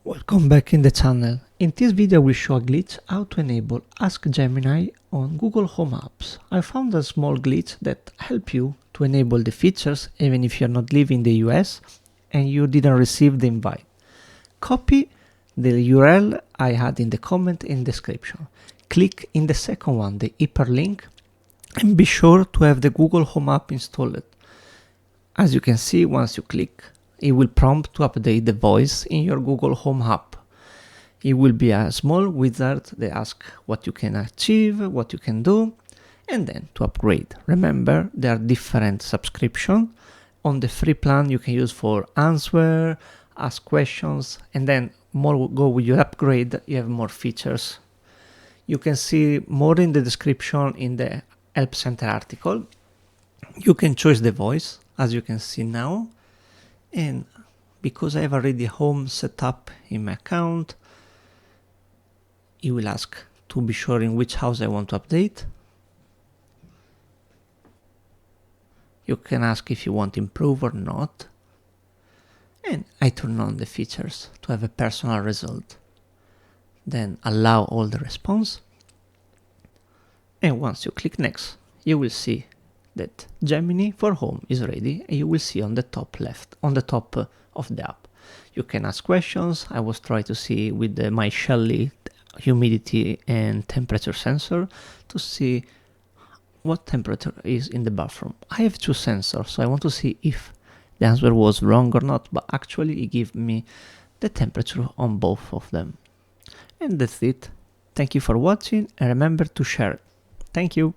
Welcome back in the channel. In this video I will show a glitch how to enable Ask Gemini on Google Home apps. I found a small glitch that helps you to enable the features even if you're not living in the US and you didn't receive the invite. Copy the URL I had in the comment in description. Click in the second one, the hyperlink, and be sure to have the Google Home app installed. As you can see, once you click, it will prompt to update the voice in your Google Home app. It will be a small wizard that asks what you can achieve, what you can do, and then to upgrade. Remember, there are different subscriptions. On the free plan you can use for answer, ask questions, and then more go with your upgrade, you have more features. You can see more in the description in the Help Center article. You can choose the voice, as you can see now. And because I have already home set up in my account, it will ask to be sure in which house I want to update. You can ask if you want to improve or not. And I turn on the features to have a personal result. Then allow all the response. And once you click next, you will see that Gemini for Home is ready, and you will see on the top left, on the top of the app. You can ask questions. I was trying to see with my Shelly humidity and temperature sensor to see what temperature is in the bathroom. I have two sensors, so I want to see if the answer was wrong or not, but actually it gave me the temperature on both of them. And that's it. Thank you for watching, and remember to share. Thank you.